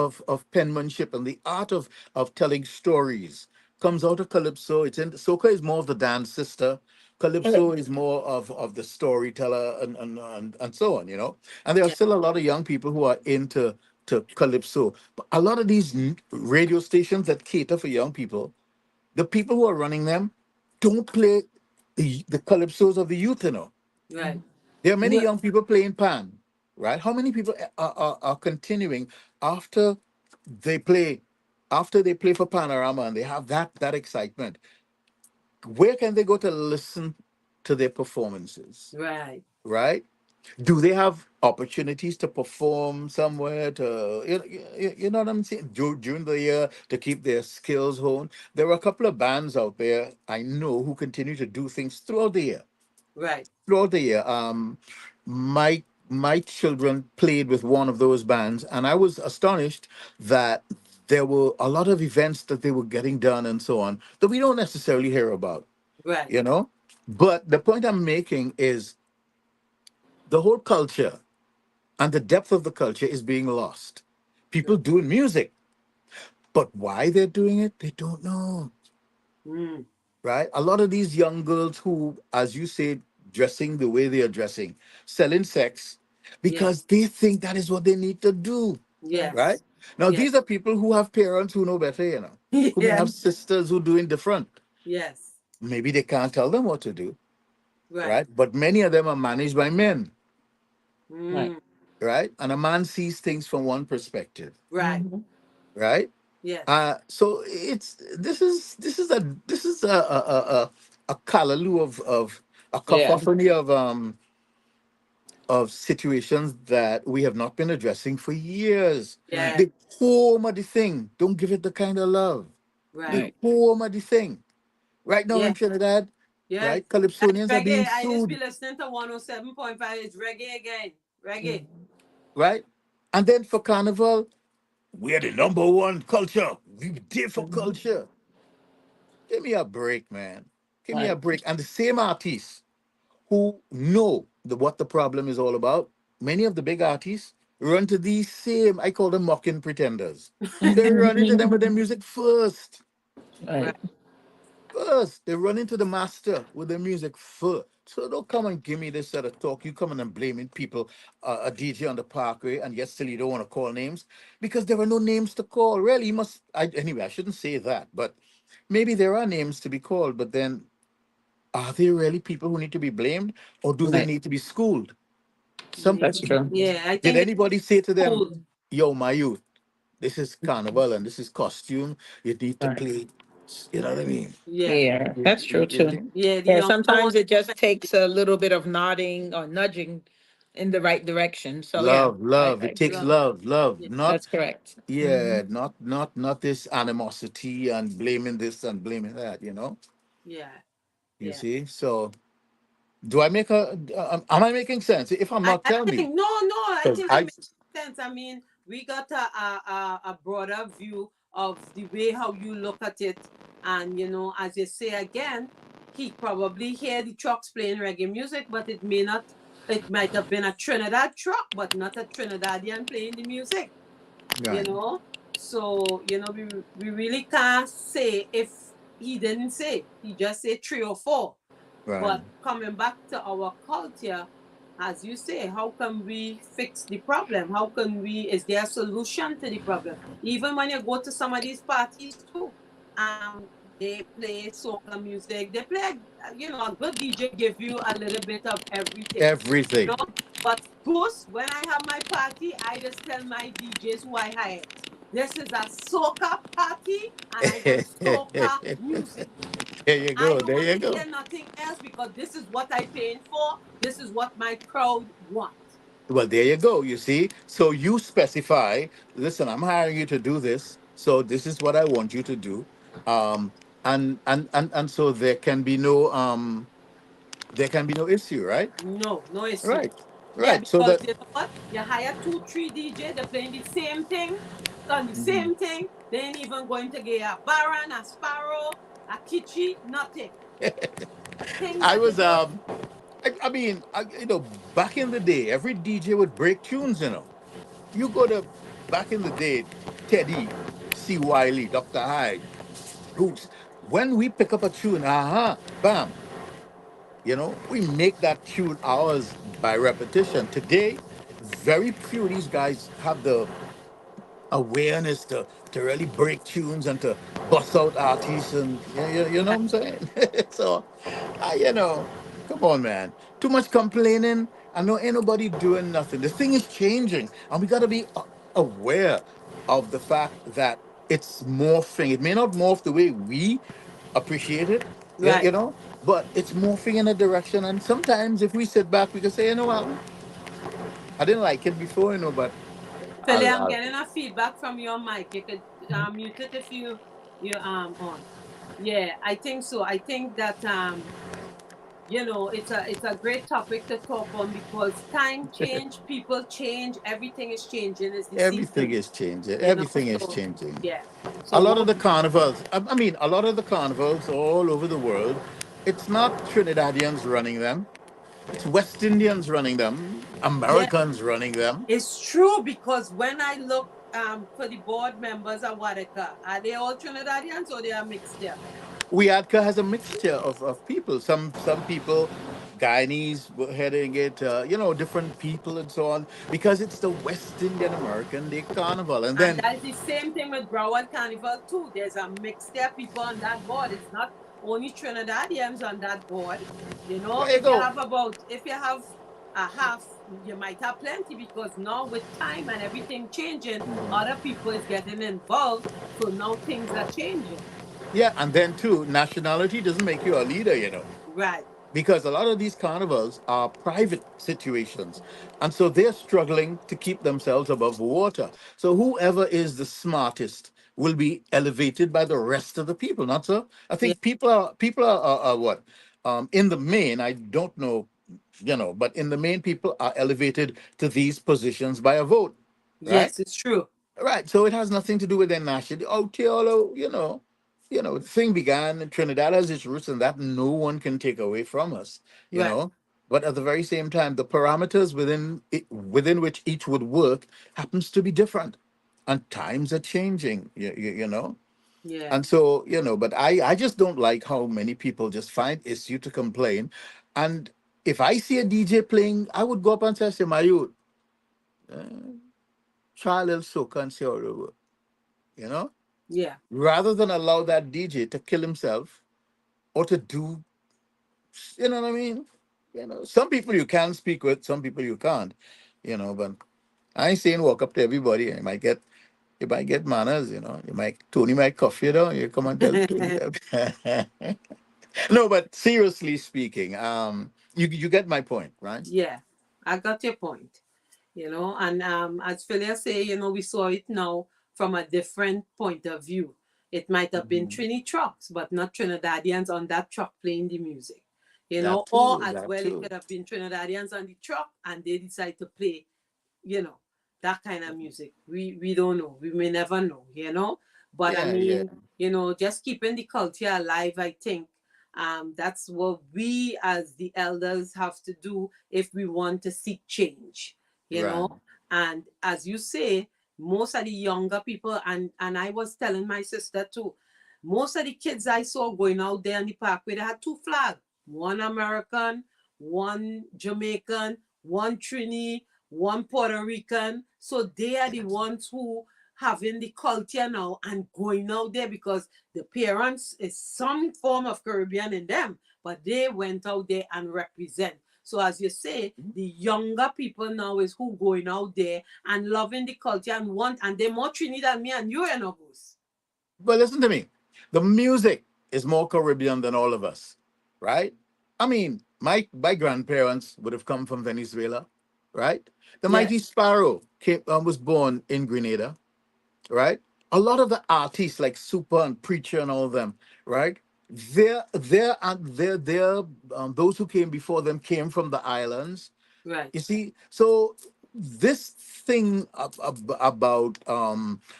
penmanship and the art of telling stories comes out of calypso. It's in soca is more of the dance sister. Calypso is more of the storyteller and so on. And there are Yeah, still a lot of young people who are into to calypso. But a lot of these radio stations that cater for young people, the people who are running them don't play the calypsos of the youth. right. There are many No, young people playing pan, right? How many people are continuing after they play after they play for Panorama and they have that excitement? Where can they go to listen to their performances, right, right? Do they have opportunities to perform somewhere to you know what I'm saying during the year to keep their skills honed? There are a couple of bands out there I know who continue to do things throughout the year. right, Throughout the year, my children played with one of those bands, and I was astonished that there were a lot of events that they were getting done and so on that we don't necessarily hear about, right, you know. But the point I'm making is the whole culture and the depth of the culture is being lost. People right. doing music, but why they're doing it, they don't know, Mm, right? A lot of these young girls who, as you say, dressing the way they are dressing, selling sex yeah, because they think that is what they need to do, Right. right? yes, Now, yes, these are people who have parents who know better, who may yeah, have sisters who doing different. yes, Maybe they can't tell them what to do, right. right? But many of them are managed by men, Right. Mm, right? And a man sees things from one perspective, right, Mm-hmm. right? yes, So it's this is a callaloo of a Yeah. cacophony of situations that we have not been addressing for years. Right. yeah, The home of the thing, don't give it the kind of love. The right, Right. home of the thing. Right now yeah, in Trinidad, yeah. right, And Calypsonians are being reggae, I just be sued, listening to 107.5. It's reggae again. Reggae. Mm-hmm. right? And then for Carnival, we're the number one culture. We did for Mm-hmm. culture. Give me a break, man. Give me a Right. break. And the same artists who know what the problem is all about, many of the big artists run to these same, I call them mocking pretenders. They run into them with their music first. Right. Right. First, they run into the master with their music first. So don't come and give me this sort of talk. You coming and blaming people, a DJ on the Parkway, and yet still you don't want to call names because there are no names to call. Really, you must. Anyway, I shouldn't say that, but maybe there are names to be called. But then, are there really people who need to be blamed, or do they Right. need to be schooled? Some That's true. Yeah, I did think it's anybody say to them, cool. "Yo, my youth, this is carnival and this is costume. You need to Right. play." You know what I mean? Yeah, Yeah, that's true You too. think? yeah. The Yeah, younger sometimes ones, it just especially. takes a little bit of nodding or nudging in the right direction. So yeah, Love, I, love. It I takes Love. love, love. Yeah, Not that's correct. Hmm. yeah, not this animosity and blaming this and blaming that. yeah, You yeah. see? So do I make am I making sense? If I'm not, I tell me. think no. I Because think it I makes sense. I mean, we got a broader view of the way how you look at it, and as you say again, he probably hear the trucks playing reggae music, but it may not. It might have been a Trinidad truck, but not a Trinidadian playing the music. you right, know so we really can't say if he didn't say, he just said three or four. right, But coming back to our culture, as you say, how can we fix the problem? How can we Is there a solution to the problem? Even when you go to some of these parties too, they play soca music, they play, a good DJ give you a little bit of everything, you everything. know but those, when I have my party, I just tell my DJs who I hired, this is a soca party and I got soca music. There you I go. don't There want you to go. hear nothing else because this is what I paying for. This is what my crowd want. Well, there you go. You see, so you specify. Listen, I'm hiring you to do this. So this is what I want you to do. Um, and so there can be no issue, right? No, no issue. Right. Yeah, Right. So because that you know what? You hire two, three DJ, they're playing the same thing, done the same thing. They ain't even going to get a Baron, a Sparrow, a Kitschy, nothing. Things I that they was don't. I mean, back in the day, every DJ would break tunes, You go to back in the day, Teddy, C. Wiley, Dr. Hyde, Roots. When we pick up a tune, bam, we make that tune ours by repetition. Today, very few of these guys have the awareness to really break tunes and to bust out artists, and you know Right. what I'm saying? So come on, man. Too much complaining. I know ain't nobody doing nothing. The thing is changing, and we got to be aware of the fact that it's morphing. It may not morph the way we appreciate it, Right. but it's morphing in a direction. And sometimes, if we sit back, we can say, what, I didn't like it before, but Philly, I'll, I'm I'll getting a feedback from your mic. You could mute it if you on. Yeah, I think so. I think that it's a great topic to talk on because time change, people change, everything is changing is the everything season. is changing. Everything is So changing. yeah. A So lot of what the carnivals, I mean, a lot of the carnivals all over the world, it's not Trinidadians running them. It's West Indians running them, yeah, Americans running them. it's true because when I look for the board members at Wadeka, are they all Trinidadians or they are mixed there? Wiatka has a mixture of people. Some people, Guyanese were heading it, different people and so on, because it's the West Indian American Day Carnival. And And then that's the same thing with Broward Carnival too. There's a mixed there people on that board. It's not only Trinidadians on that board. there you If you go. have a half, you might have plenty because now with time and everything changing, Mhm. other people is getting involved. So now things are changing. Yeah, and then too, nationality doesn't make you a leader. Right. Because a lot of these carnivals are private situations. And so they're struggling to keep themselves above water. So whoever is the smartest will be elevated by the rest of the people, not so? I Yeah. think people are what? In the main, I don't know, but in the main, people are elevated to these positions by a vote, right? Yes, it's true. Right. So it has nothing to do with their nationality. Oh, Teolo, the thing began in Trinidad has its roots, and that no one can take away from us, you Right. know. But at the very same time, the parameters within which each would work happens to be different, and times are changing. Yeah. And so But I just don't like how many people just find issue to complain, and if I see a DJ playing, I would go up and say, "My youth, try a little soca and see how it work," you know Yeah. rather than allow that DJ to kill himself or to do, what I mean? Some people you can speak with, some people you can't, but I ain't saying walk up to everybody. You might get manners, Tony might cuff you down. You come and tell Tony. No, but seriously speaking, you get my point, right? Yeah. I got your point. And as Philia say, we saw it now from a different point of view. It might have been Mhm. Trini trucks, but not Trinidadians on that truck playing the music. That Or too, as that well, it too. could have been Trinidadians on the truck and they decide to play, you know, that kind of music. We don't know. We may never know. But I Yeah, yeah, mean, just keeping the culture alive, I think that's what we as the elders have to do if we want to seek change, you know. right. And as you say, most of the younger people, and I was telling my sister too, most of the kids I saw going out there in the parkway, they had two flags, one American, one Jamaican, one Trini, one Puerto Rican. So they are the ones who having the culture now and going out there because the parents is some form of Caribbean in them, but they went out there and represent. So as you say, the younger people now is who going out there and loving the culture and and they're more Trini than me and you and August. But listen to me. The music is more Caribbean than all of us, right? I mean, my grandparents would have come from Venezuela, right? The mighty Yes. Sparrow was born in Grenada, right? a lot of the artists like Super and Preacher and all of them, right? They're those who came before them came from the islands. Right. You see, so this thing about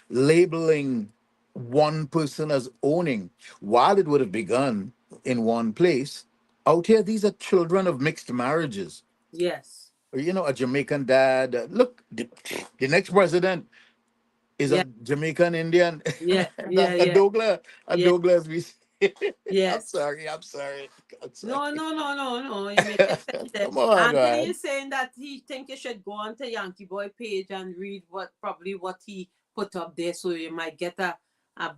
labeling one person as owning, while it would have begun in one place, out here these are children of mixed marriages. Yes. You know, a Jamaican dad. Look, the next president is a Yeah. Jamaican Indian. Yeah. Yeah. a Yeah. Douglas, a Yeah. Douglas. We I'm Yes. sorry. I'm sorry. I'm sorry. No, no, no, no, no. You make it sense there. Come on, Anthony man. is saying that he think you should go on to Yankee Boy page and read what he put up there, so you might get a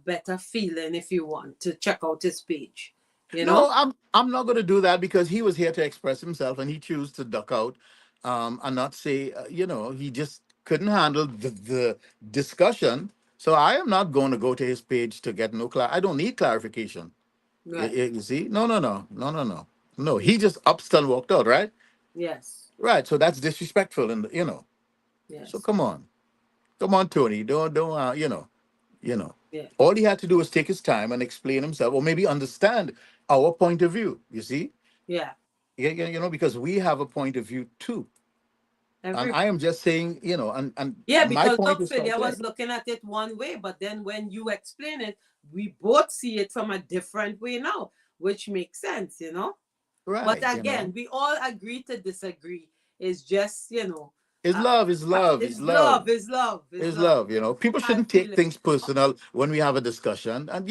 better feeling if you want to check out his page. You know? No, I'm not going to do that because he was here to express himself and he chose to duck out, and not say, he just couldn't handle the discussion. So I am not going to go to his page to get no I don't need clarification. Right. You see? No, no, no, no, no, no, no. Yeah. He just upped and walked out, right? Yes. Right. So that's disrespectful, and So Yes. come on, Tony. Don't you know. Yeah. All he had to do was take his time and explain himself, or maybe understand our point of view. You see? Yeah. Yeah, yeah, because we have a point of view too. And Every I am just saying, and Yeah, my because point look, is Philly, quite I clear. was looking at it one way, but then when you explain it, we both see it from a different way now, which makes sense, you know? But Right, again, we all agree to disagree. It's just, Is uh, love, is love, is it's love. love, it's love, it's Is love. love. People I shouldn't feel take it. things personal when we have a discussion. And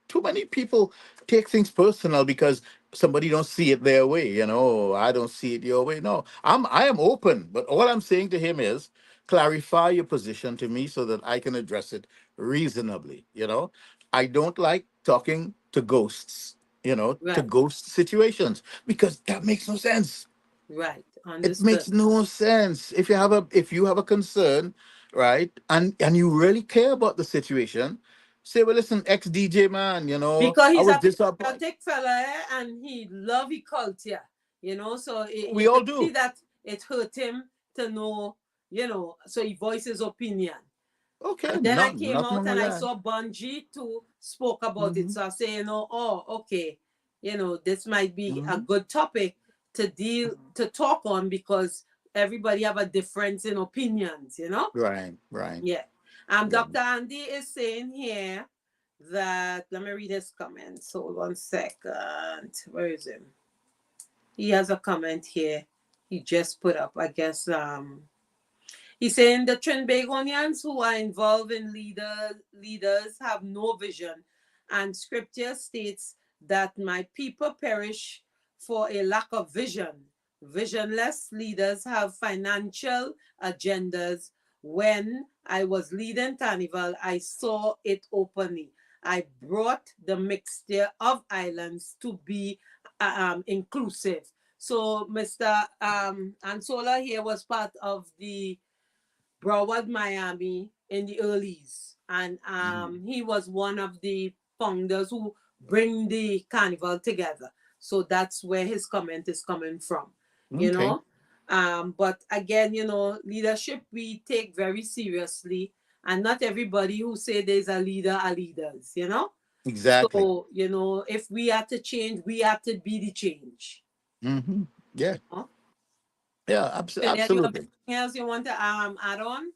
too many people take things personal because somebody don't see it their way. I don't see it your way. No, I am open, but all I'm saying to him is clarify your position to me so that I can address it reasonably. I don't like talking to ghosts. To Right, ghost situations because that makes no sense. right. It Understood. makes no sense. If you have a concern, right, and you really care about the situation, say, well, listen, ex DJ man, Because I he's was a disappointed. patriotic fella, and he love his culture, so We you all could see do. that it hurt him to know, so he voiced his opinion. Okay, And then I not came nothing out wrong and with I that. saw Bungie too spoke about it. Hmm. So I say, oh, okay, this might be a Hmm. good topic to talk on, because everybody have a difference in opinions. Right, right. Yeah. Yeah. Dr. Andy is saying here that, let me read his comments. Hold on 2nd. Where is him? He has a comment here. He just put up, I guess. He's saying the Trinbagonians who are involved in leaders have no vision, and scripture states that my people perish for a lack of vision. Visionless leaders have financial agendas. When I was leading Carnival, I saw it openly. I brought the mixture of islands to be inclusive. So Mr. Ansola here was part of the Broward, Miami in the earlys, and Mhm. he was one of the founders who bring the carnival together. So that's where his comment is coming from, you Okay. know. But again, leadership we take very seriously, and not everybody who say there's a leader are leaders. Exactly. So if we have to change, we have to be the change. Hmm. Yeah. Huh? Yeah. Philly, do you have Absolutely. anything else you want to add on?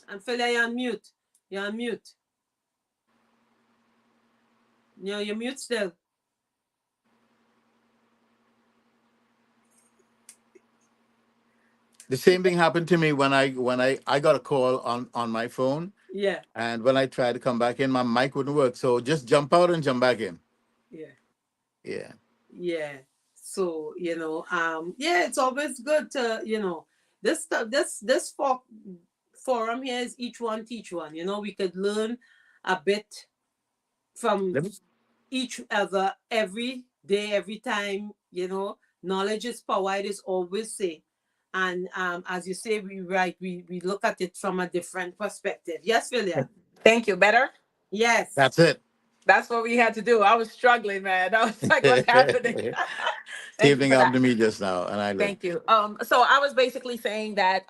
And Philly, you're on mute. You're on mute. You're mute still. The same thing happened to me when I got a call on my phone, Yeah, and when I tried to come back in, my mic wouldn't work. So just jump out and jump back in. yeah, Yeah. yeah. So yeah, it's always good to this stuff. This forum here is each one teach one. We could learn a bit from Let me each other every day, every time. Knowledge is power. It is always say, and as you say, we look at it from a different perspective. Yes, William. Thank you. Better? Yes. That's it. That's what we had to do. I was struggling, man. I was like, what's happening? Thank you Tabling for happened that. to me just now, and I live. Thank you. So I was basically saying that,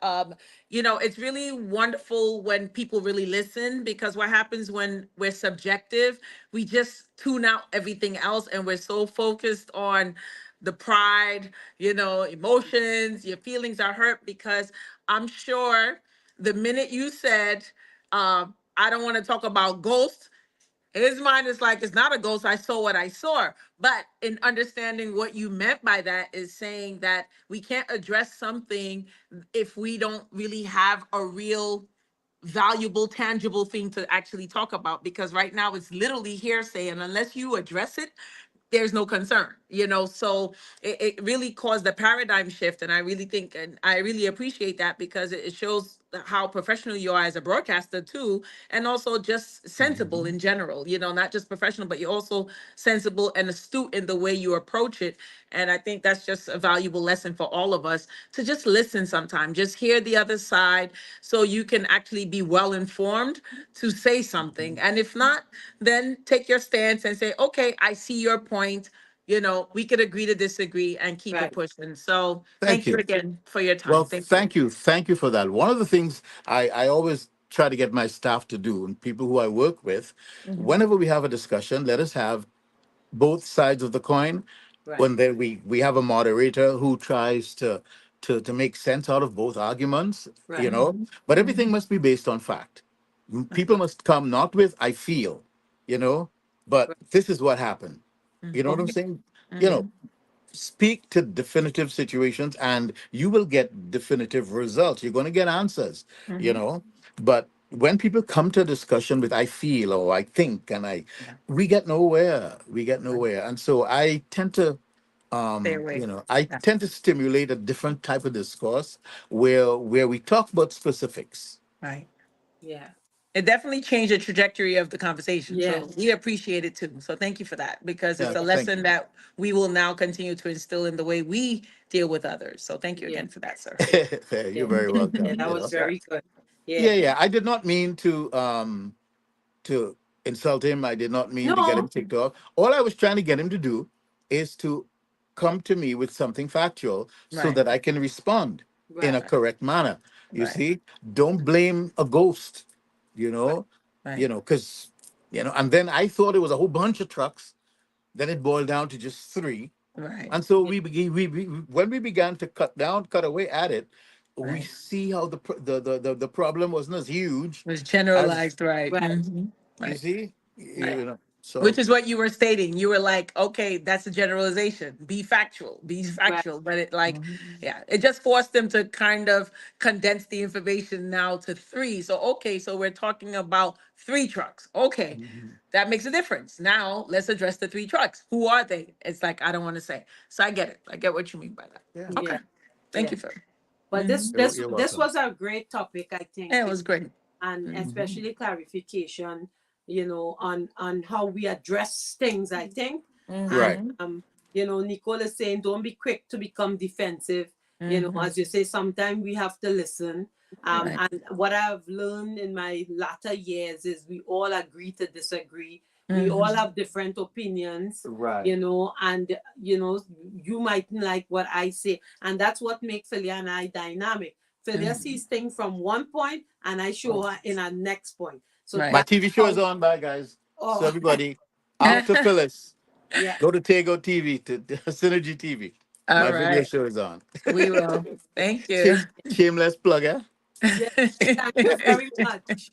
it's really wonderful when people really listen, because what happens when we're subjective, we just tune out everything else and we're so focused on the pride, emotions, your feelings are hurt, because I'm sure the minute you said, I don't want to talk about ghosts, his mind is like, it's not a ghost. I saw what I saw. But in understanding what you meant by that is saying that we can't address something if we don't really have a real valuable, tangible thing to actually talk about. Because right now it's literally hearsay. And unless you address it, there's no concern, so it really caused a paradigm shift. And I really think, and I really appreciate that, because it shows how professional you are as a broadcaster too, and also just sensible Mhm. in general, not just professional, but you're also sensible and astute in the way you approach it. And I think that's just a valuable lesson for all of us, to just listen sometime, just hear the other side, so you can actually be well informed to say something. And if not, then take your stance and say, okay, I see your point. We could agree to disagree and keep it Right. pushing. So Thank thank you you. again for your Well, time. Thank you. thank you. Thank you for that. One of the things I always try to get my staff to do, and people who I work with, Mhm. whenever we have a discussion, let us have both sides of the coin. Right. When then we have a moderator who tries to make sense out of both arguments, Right. Mhm. but everything Mhm. must be based on fact. People Right. must come not with I feel, you know, but Right. this is what happened. You know what I'm Mhm. saying? You know, Mhm. speak to definitive situations and you will get definitive results. You're going to get answers, you Mhm. know. But when people come to a discussion with I feel or I think and Yeah. we get nowhere. We get Right. nowhere. And so I tend to Stay away. I Yeah. tend to stimulate a different type of discourse where we talk about specifics. Right. Yeah. It definitely changed the trajectory of the conversation. So Yes. we appreciate it too. So thank you for that, because it's Yeah, a thank lesson you. that we will now continue to instill in the way we deal with others. So thank you Yeah. again for that, sir. You're Yeah. very Yeah. welcome, That you was know. Sure. very good. Yeah. Yeah, yeah. I did not mean to insult him. I did not mean to get him No. ticked off. All I was trying to get him to do is to come to me with something factual so Right. that I can respond in Right. a Right. correct manner. You Right. see, don't blame a ghost, you Right. know, Right. because, and then I thought it was a whole bunch of trucks. Then it boiled down to just three. Right. And so Yeah. we when we began to cut away at it, we Right. see how the problem wasn't as huge Was as generalized, right? Right. you Right. see, Right. so Which is what you were stating. You were like, okay, that's a generalization. Be factual. Be Right. factual. But it like, Mhm. yeah, it just forced them to kind of condense the information now to three. So okay, so we're talking about three trucks. Okay. Mhm. That makes a difference. Now let's address the three trucks. Who are they? It's like I don't want to say. So I get it. I get what you mean by that. Yeah, Okay. Yeah. Thank Yeah. you for But this Mhm. this you're this welcome. was a great topic, I think, Yeah, it was great. and Mhm. Mhm. especially clarification, on how we address things, I think. And Right. Mhm. Nicole is saying don't be quick to become defensive. Mhm. As you say, sometimes we have to listen. Right. And what I've learned in my latter years is we all agree to disagree. We all Mhm. have different opinions, Right. and you mightn't like what I say. And that's what makes Philia and I dynamic. Philia Mhm. sees things from one point and I show Oh. her in a next point. So Right. My that's TV show is how. on. Bye, guys. So Oh. everybody, Yeah. after Phyllis, Yeah. go to Tego TV to Synergy TV. All My video right. show is on. We will. Thank you. Shameless plug, eh? Yeah. Thank you very much.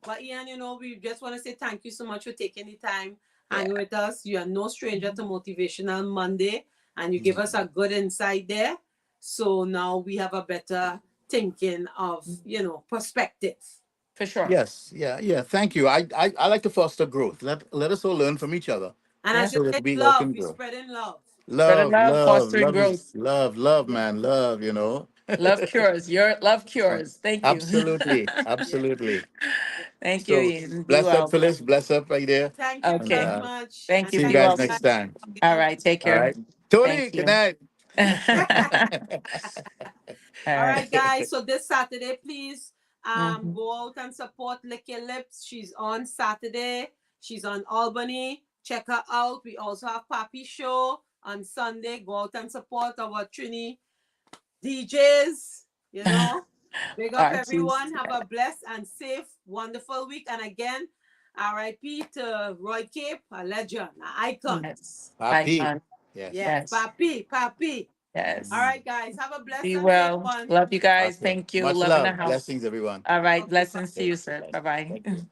But Ian, we just want to say thank you so much for taking the time Yeah. hanging with us. You are no stranger to Mhm. Motivational Monday, and you give us Mhm. a good insight there. So now we have a better thinking of, perspective. For sure. Yes, yeah, yeah. Thank you. I like to foster growth. Let us all learn from each other And as Yeah. you so that say, we all love, can we grow. spreading love. Spreading Love, love, love, fostering love is growth. love, love, Yeah. man, love, Love cures. Your love cures. Thank you. Absolutely, Yeah. absolutely. Yeah. Thank you, So Ian. Be bless up, well. Phyllis. Bless up right there. Thank you And very Okay. much. Thank And you. see you Be thank you guys well, next sir. guys time. for All being right. Take All care. right. Tony, Thank good you. night. All All right, right. guys. So this Saturday, please Mhm. go out and support Lick Your Lips. She's on Saturday. She's on Albany. Check her out. We also have Papi Show. on Sunday. Go out and support our Trini DJs, you know. Big up Artists. everyone. Have a blessed and safe, wonderful week. And again, RIP to Roy Cape, a legend, an icon. Yes. Papi. Icon. Yes. Yes, Yes. Papi, Papi. All Yes. right, guys. Have a blessed Be and safe well. one. Love you guys. Okay. Thank you. Much Love in the love. house. Blessings, everyone. All right. Okay, Blessings to Papi. Okay. you, sir. Blessings. Bye bye. Thank you.